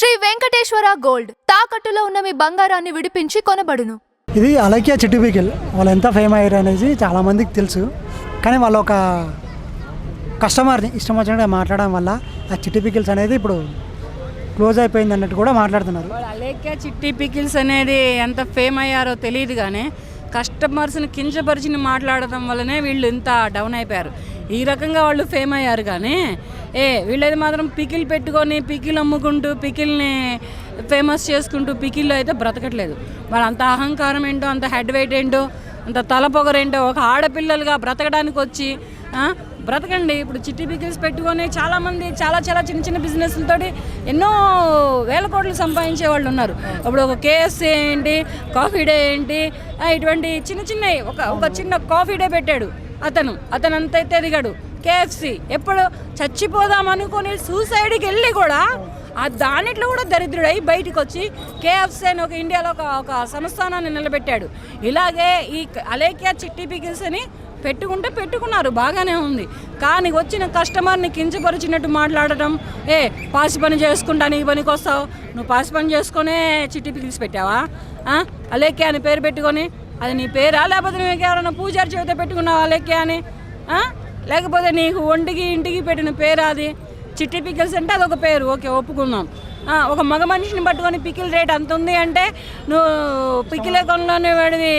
Shri Venkateswara gold తాకట్టులో ఉన్న మీ బంగారాన్ని విడిపించి కొనబడును. ఇది అలైక్య చిట్టి పికిల్ వాళ్ళు ఎంత ఫేమ్ అయ్యారు అనేది చాలామందికి తెలుసు. కానీ వాళ్ళు ఒక కస్టమర్ని ఇష్టం వచ్చినట్టుగా మాట్లాడడం వల్ల ఆ చిట్టి పికిల్స్ అనేది ఇప్పుడు క్లోజ్ అయిపోయింది అన్నట్టు కూడా మాట్లాడుతున్నారు. అలైక్య చిట్టి పికిల్స్ అనేది ఎంత ఫేమ్ అయ్యారో తెలియదు, కానీ కస్టమర్స్ని కించపరిచి మాట్లాడడం వల్లనే వీళ్ళు ఇంత డౌన్ అయిపోయారు. ఈ రకంగా వాళ్ళు ఫేమ్ అయ్యారు, కానీ వీళ్ళది మాత్రం పికిల్ పెట్టుకొని పికిల్ అమ్ముకుంటూ పికిల్ని ఫేమస్ చేసుకుంటూ పికిల్లో అయితే బ్రతకట్లేదు. మరి అంత అహంకారం ఏంటో, అంత హెడ్ వెయిట్ ఏంటో, అంత తలపొగరేంటో, ఒక ఆడపిల్లలుగా బ్రతకడానికి వచ్చి బ్రతకండి. ఇప్పుడు చిట్టి పికిల్స్ పెట్టుకొని చాలామంది చాలా చిన్న చిన్న బిజినెస్లతోటి ఎన్నో వేల కోట్లు సంపాదించే వాళ్ళు ఉన్నారు. ఇప్పుడు ఒక కేఎఫ్సీ ఏంటి, కాఫీ డే ఏంటి, ఇటువంటి చిన్నవి ఒక చిన్న కాఫీ డే పెట్టాడు అతను అంతైతే ఎదిగాడు. కేఎఫ్సీ ఎప్పుడు చచ్చిపోదాం అనుకుని సూసైడ్కి వెళ్ళి కూడా దానిట్లో కూడా దరిద్రుడై బయటకు వచ్చి కేఎఫ్సీ అని ఒక ఇండియాలో ఒక సంస్థానాన్ని నిలబెట్టాడు. ఇలాగే ఈ అలైక్య చిట్టి పికిల్స్ అని పెట్టుకున్నారు, బాగానే ఉంది. కానీ వచ్చిన కస్టమర్ని కించపరిచినట్టు మాట్లాడటం, పాసి పని చేసుకుంటా నీ పనికి వస్తావు, నువ్వు పాసి పని చేసుకునే చిట్టి పికిల్స్ పెట్టావా? అలైక్య అని పేరు పెట్టుకొని అది నీ పేరా, లేకపోతే నువ్వు ఎవరైనా పూజారి చెబితే పెట్టుకున్నావు అలైక్య అని, లేకపోతే నీకు ఒంటికి ఇంటికి పెట్టిన పేరు అది? చిట్టి పికిల్స్ అంటే అదొక పేరు, ఓకే ఒప్పుకుందాం. ఒక మగ మనిషిని పట్టుకొని పికిల్ రేట్ అంత ఉంది అంటే నువ్వు పికిలే కొనలోనే వాడివి,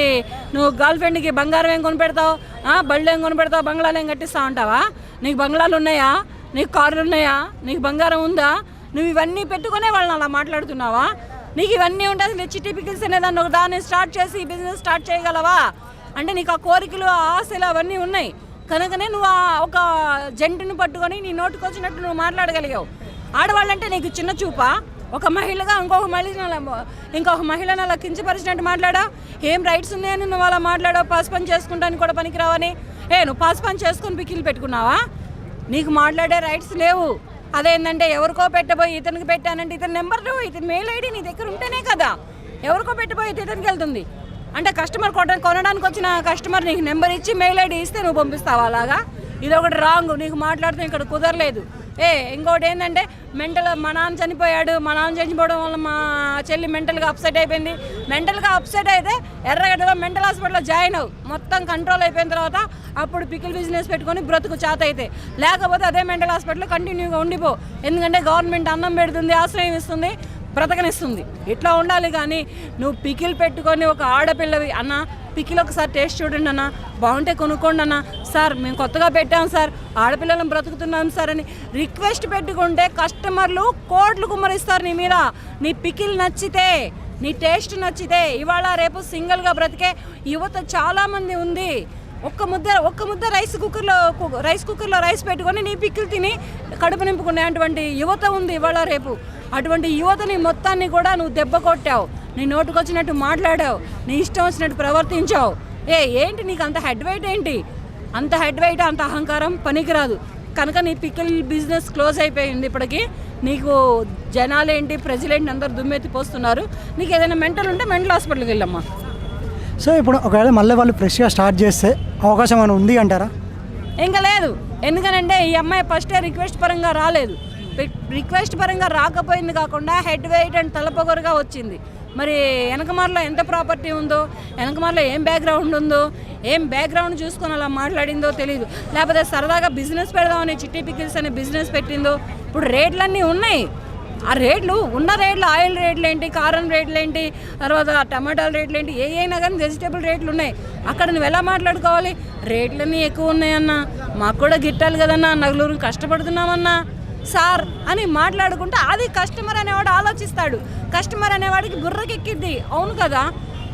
నువ్వు గర్ల్ ఫ్రెండ్కి బంగారం ఏం కొనిపెడతావు, బళ్ళు ఏం కొనిపెడతావు, బంగ్లాలు ఏం కట్టిస్తావు అంటావా? నీకు బంగ్లాలు ఉన్నాయా, నీకు కార్లు ఉన్నాయా, నీకు బంగారం ఉందా? నువ్వు ఇవన్నీ పెట్టుకునే వాళ్ళని అలా మాట్లాడుతున్నావా? నీకు ఇవన్నీ ఉంటే అసలు చిట్టి పికిల్స్ అనేదాన్ని ఒక దాన్ని స్టార్ట్ చేసి బిజినెస్ స్టార్ట్ చేయగలవా? అంటే నీకు ఆ కోరికలు, ఆ ఆశలు అవన్నీ ఉన్నాయి కనుకనే నువ్వు ఒక జంటుని పట్టుకొని నీ నోటికి వచ్చినట్టు నువ్వు మాట్లాడగలిగావు. ఆడవాళ్ళంటే నీకు చిన్న చూపా? ఒక మహిళగా ఇంకొక మహిళను అలా కించపరిచినట్టు మాట్లాడా? ఏం రైట్స్ ఉన్నాయని నువ్వు అలా మాట్లాడావు? పాస్ పని చేసుకుంటానికి కూడా పనికిరావని. నువ్వు పాస్ పని చేసుకొని పికిల్ పెట్టుకున్నావా? నీకు మాట్లాడే రైట్స్ లేవు. అదేంటంటే ఎవరికో పెట్టబోయి ఇతనికి పెట్టానంటే ఇతని నెంబర్, ఇతని మెయిల్ ఐడి నీ దగ్గర ఉంటేనే కదా ఎవరికో పెట్టబోయి ఇతనికి వెళ్తుంది. అంటే కస్టమర్ కొనడానికి వచ్చిన కస్టమర్ నీకు నెంబర్ ఇచ్చి మెయిల్ ఐడి ఇస్తే నువ్వు పంపిస్తావా? అలాగా ఇది ఒకటి రాంగ్. నీకు మాట్లాడితే ఇక్కడ కుదరలేదు. ఇంకోటి ఏంటంటే మా నాన్న చనిపోయాడు, మా నాన్న చనిపోవడం వల్ల మా చెల్లి మెంటల్గా అప్సెట్ అయిపోయింది. మెంటల్గా అప్సెట్ అయితే ఎర్రగడ్డలో మెంటల్ హాస్పిటల్లో జాయిన్ అవ్వు. మొత్తం కంట్రోల్ అయిపోయిన తర్వాత అప్పుడు పికిల్ బిజినెస్ పెట్టుకొని బ్రతుకు చేత అయితే, లేకపోతే అదే మెంటల్ హాస్పిటల్లో కంటిన్యూగా ఉండిపో. ఎందుకంటే గవర్నమెంట్ అన్నం పెడుతుంది, ఆశ్రయం ఇస్తుంది, బ్రతకనిస్తుంది. ఇట్లా ఉండాలి. కానీ నువ్వు పికిల్ పెట్టుకొని ఒక ఆడపిల్లవి, అన్న పికిల్ ఒకసారి టేస్ట్ చూడండి అన్న, బాగుంటే కొనుక్కోండి అన్న, సార్ మేము కొత్తగా పెట్టాం సార్, ఆడపిల్లలను బ్రతుకుతున్నాం సార్ అని రిక్వెస్ట్ పెట్టుకుంటే కస్టమర్లు కోట్లు కుమ్మరిస్తారు నీ మీద. నీ పికిల్ నచ్చితే, నీ టేస్ట్ నచ్చితే ఇవాళ రేపు సింగిల్గా బ్రతికే యువత చాలామంది ఉంది. ఒక్క ముద్ద రైస్ కుక్కర్లో రైస్ పెట్టుకొని నీ పికిల్ తిని కడుపు నింపుకునే అటువంటి యువత ఉంది ఇవాళ రేపు. అటువంటి యువతని మొత్తాన్ని కూడా నువ్వు దెబ్బ కొట్టావు, నీ నోటుకు వచ్చినట్టు మాట్లాడావు, నీ ఇష్టం వచ్చినట్టు ప్రవర్తించావు. ఏంటి నీకు అంత హెడ్ వెయిట్ ఏంటి? అంత హెడ్ వెయిట్, అంత అహంకారం పనికిరాదు. కనుక నీ పికిల్ బిజినెస్ క్లోజ్ అయిపోయింది. ఇప్పటికీ నీకు జనాలేంటి, ప్రజలేంటి అందరు దుమ్మెత్తిపోస్తున్నారు. నీకు ఏదైనా మెంటల్ ఉంటే మెంటల్ హాస్పిటల్కి వెళ్ళమ్మా. సో ఇప్పుడు ఒకవేళ మళ్ళీ వాళ్ళు ఫ్రెష్గా స్టార్ట్ చేస్తే అవకాశం ఏమైనా ఉంది అంటారా? ఇంకా లేదు. ఎందుకనంటే ఈ అమ్మాయి ఫస్టే రిక్వెస్ట్ పరంగా రాలేదు. రిక్వెస్ట్ పరంగా రాకపోయింది కాకుండా హెడ్ వెయిట్ అండ్ తలపొగరుగా వచ్చింది. మరి వెనకమార్లో ఎంత ప్రాపర్టీ ఉందో, వెనకమార్లో ఏం బ్యాక్గ్రౌండ్ ఉందో, ఏం బ్యాక్గ్రౌండ్ చూసుకొని అలా మాట్లాడిందో తెలియదు. లేకపోతే సరదాగా బిజినెస్ పెడదామని చిట్టి పికిల్స్ అనే బిజినెస్ పెట్టిందో. ఇప్పుడు రేట్లన్నీ ఉన్నాయి. ఆ రేట్లు ఉన్న రేట్లు, ఆయిల్ రేట్లు ఏంటి, కారం రేట్లు ఏంటి, తర్వాత టమాటాల రేట్లు ఏంటి, అయినా కానీ వెజిటేబుల్ రేట్లు ఉన్నాయి. అక్కడ నువ్వు ఎలా మాట్లాడుకోవాలి? రేట్లన్నీ ఎక్కువ ఉన్నాయన్నా, మాకు కూడా గిట్టాలి కదన్నా, నలుగురు కష్టపడుతున్నామన్నా సార్ అని మాట్లాడుకుంటే అది కస్టమర్ అనేవాడు ఆలోచిస్తాడు. కస్టమర్ అనేవాడికి బుర్రకెక్కిద్ది. అవును కదా,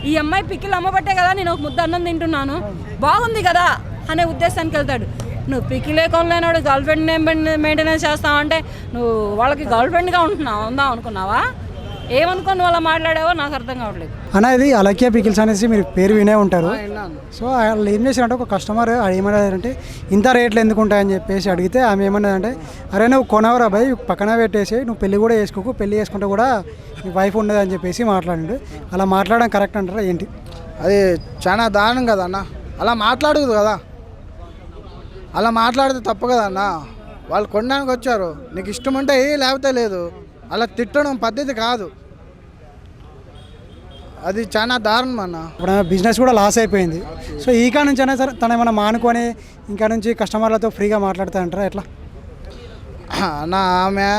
ఈ అమ్మాయి పికిల్ అమ్మబట్టే కదా నేను ఒక ముద్ద అన్నం తింటున్నాను, బాగుంది కదా అనే ఉద్దేశానికి వెళ్తాడు. నువ్వు పికిలే కొనలేనాడు గర్ల్ ఫ్రెండ్ మెయింటెనెన్స్ చేస్తావంటే నువ్వు వాళ్ళకి గర్ల్ ఫ్రెండ్గా ఉందాం అనుకున్నావా? ఏమనుకోని వాళ్ళ మాట్లాడావో నాకు అర్థం కావట్లేదు. అనేది అలైక్య పికిల్స్ అనేసి మీరు పేరు వినే ఉంటారు. సో వాళ్ళు ఏం చేశారంటే ఒక కస్టమర్ ఏమన్నారంటే ఇంత రేట్లు ఎందుకు ఉంటాయని చెప్పేసి అడిగితే ఆమె ఏమన్నదంటే, అరే నువ్వు కొనవరా భయ్, పక్కన పెట్టేసి నువ్వు పెళ్ళి కూడా చేసుకోకు, పెళ్ళి చేసుకుంటే కూడా నీ వైఫ్ ఉండదు అని చెప్పేసి మాట్లాడండి. అలా మాట్లాడడం కరెక్ట్ అంటారా ఏంటి? అది చాలా దారుణం కదా అన్న. అలా మాట్లాడదు కదా, అలా మాట్లాడితే తప్పు కదా అన్న. వాళ్ళు కొనడానికి వచ్చారు, నీకు ఇష్టం ఉంటే లేకపోతే లేదు. అలా తిట్టడం పద్ధతి కాదు, అది చాలా దారుణం అన్న. ఇప్పుడు బిజినెస్ కూడా లాస్ అయిపోయింది. సో ఈ కాడ నుంచి అయినా సరే తను ఏమైనా మానుకొని ఇంకా నుంచి కస్టమర్లతో ఫ్రీగా మాట్లాడుతా అంటారా ఎట్లా? అన్న ఆమె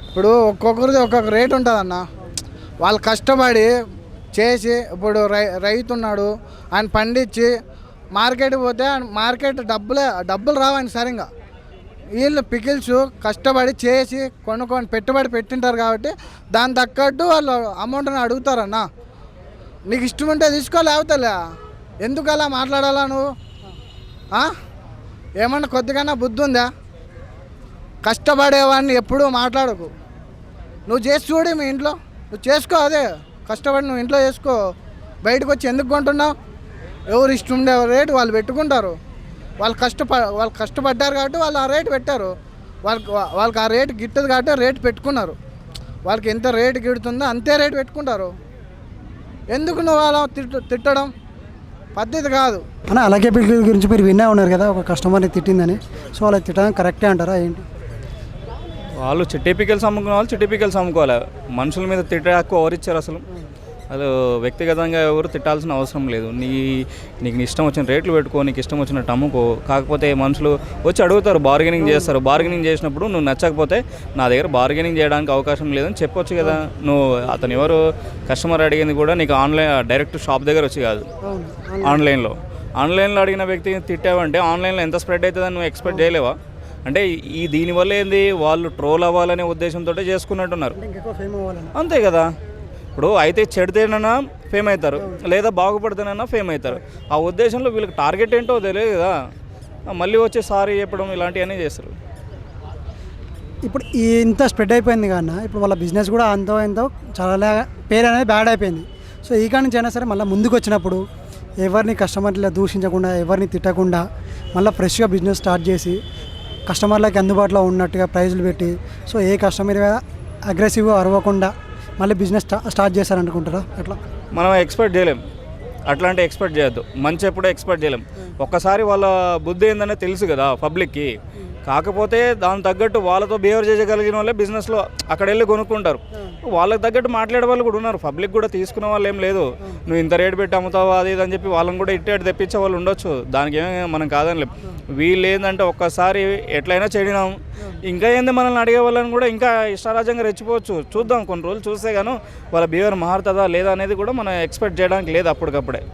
ఇప్పుడు ఒక్కొక్కరిది ఒక్కొక్క రేట్ ఉంటుంది అన్న. వాళ్ళు కష్టపడి చేసి ఇప్పుడు రైతు ఉన్నాడు, ఆయన పండించి మార్కెట్కి పోతే మార్కెట్ డబ్బులు రావని సరిగా. వీళ్ళు పికిల్స్ కష్టపడి చేసి కొనుక్కొని పెట్టుబడి పెట్టింటారు కాబట్టి దాని తగ్గట్టు వాళ్ళు అమౌంట్ని అడుగుతారన్న. నీకు ఇష్టం ఉంటే తీసుకో, లేకపోతే ఎందుకు అలా మాట్లాడాలా నువ్వు? ఏమన్నా కొద్దిగా బుద్ధి ఉందా? కష్టపడేవాడిని ఎప్పుడూ మాట్లాడకు. నువ్వు చేసి చూడు మీ ఇంట్లో, నువ్వు చేసుకో, అదే కష్టపడి నువ్వు ఇంట్లో చేసుకో. బయటకు వచ్చి ఎందుకు కొంటున్నావు? ఎవరు ఇష్టం ఉండే రేటు వాళ్ళు పెట్టుకుంటారు. వాళ్ళు కష్టపడ్డారు కాబట్టి వాళ్ళు ఆ రేటు పెట్టారు. వాళ్ళకి ఆ రేటు గిట్టదు కాబట్టి రేటు పెట్టుకున్నారు. వాళ్ళకి ఎంత రేటు గిడుతుందో అంతే రేటు పెట్టుకుంటారు. ఎందుకు నువ్వు అలా తిట్టడం పద్ధతి కాదు అన్న. అలాగే పిల్లల గురించి మీరు విన్నా ఉన్నారు కదా, ఒక కస్టమర్ని తిట్టిందని. సో అలా తిట్టడం కరెక్టే అంటారా ఏంటి? వాళ్ళు చిట్టి పికిల్స్ అమ్ముకునే వాళ్ళు చిట్టి పికిల్స్ అమ్ముకోవాలి. మనుషుల మీద తిట్టే హక్కు ఎవరిచ్చారు అసలు? అది వ్యక్తిగతంగా ఎవరు తిట్టాల్సిన అవసరం లేదు. నీకు ఇష్టం వచ్చిన రేట్లు పెట్టుకో, నీకు ఇష్టం వచ్చినట్టు అమ్ముకో. కాకపోతే మనుషులు వచ్చి అడుగుతారు, బార్గెనింగ్ చేస్తారు. బార్గెనింగ్ చేసినప్పుడు నువ్వు నచ్చకపోతే నా దగ్గర బార్గెనింగ్ చేయడానికి అవకాశం లేదని చెప్పొచ్చు కదా. నువ్వు అతను ఎవరు కస్టమర్ అడిగింది కూడా నీకు ఆన్లైన్ డైరెక్ట్ షాప్ దగ్గర వచ్చి కాదు, ఆన్లైన్లో అడిగిన వ్యక్తిని తిట్టావంటే ఆన్లైన్లో ఎంత స్ప్రెడ్ అవుతుందని నువ్వు ఎక్స్పెక్ట్ చేయలేవా? అంటే దీనివల్ల ఏంది, వాళ్ళు ట్రోల్ అవ్వాలనే ఉద్దేశంతో చేసుకున్నట్టున్నారు. అంతే కదా. ఇప్పుడు అయితే చెడితేనన్నా ఫేమ్ అవుతారు, లేదా బాగుపడితేనన్నా ఫేమ్ అవుతారు. ఆ ఉద్దేశంలో వీళ్ళకి టార్గెట్ ఏంటో తెలియదు కదా. మళ్ళీ వచ్చి సారీ చెప్పడం ఇలాంటివన్నీ చేస్తారు. ఇప్పుడు ఇంత స్ప్రెడ్ అయిపోయింది కానీ ఇప్పుడు వాళ్ళ బిజినెస్ కూడా ఎంతో చాలా పేరు అనేది బ్యాడ్ అయిపోయింది. సో ఈ కాడ నుంచి అయినా సరే మళ్ళీ ముందుకు వచ్చినప్పుడు ఎవరిని కస్టమర్లు దూషించకుండా, ఎవరిని తిట్టకుండా మళ్ళీ ఫ్రెష్గా బిజినెస్ స్టార్ట్ చేసి కస్టమర్లకి అందుబాటులో ఉన్నట్టుగా ప్రైజులు పెట్టి, సో ఏ కస్టమర్ అగ్రెసివ్గా అరవకుండా మళ్ళీ బిజినెస్ స్టార్ట్ చేశారనుకుంటారా? అట్లా మనం ఎక్స్పెక్ట్ చేయలేం, అట్లాంటి ఎక్స్పెక్ట్ చేయొద్దు. మంచి ఎప్పుడూ ఎక్స్పెక్ట్ చేయలేం. ఒక్కసారి వాళ్ళ బుద్ధి ఏందనే తెలుసు కదా పబ్లిక్కి. కాకపోతే దాని తగ్గట్టు వాళ్ళతో బిహేవ్ చేయగలిగిన వాళ్ళే బిజినెస్లో అక్కడ వెళ్ళి కొనుక్కుంటారు. వాళ్ళకి తగ్గట్టు మాట్లాడే వాళ్ళు కూడా ఉన్నారు. పబ్లిక్ కూడా తీసుకునే వాళ్ళు ఏం లేదు. నువ్వు ఇంత రేటు పెట్టి అమ్ముతావు అది ఇది అని చెప్పి వాళ్ళని కూడా ఇట్టేటు తెప్పించే వాళ్ళు ఉండొచ్చు. దానికి ఏమీ మనం కాదని. వీళ్ళు ఏంటంటే ఒక్కసారి ఎట్లయినా చెడినాం, ఇంకా ఏంది మనల్ని అడిగే వాళ్ళని కూడా ఇంకా ఇష్టారాజ్యంగా రెచ్చిపోవచ్చు. చూద్దాం, కొన్ని రోజులు చూస్తే గాను వాళ్ళ బిహేవియర్ మారుతుందా లేదా అనేది కూడా మనం ఎక్స్పెక్ట్ చేయడానికి లేదు అప్పటికప్పుడే.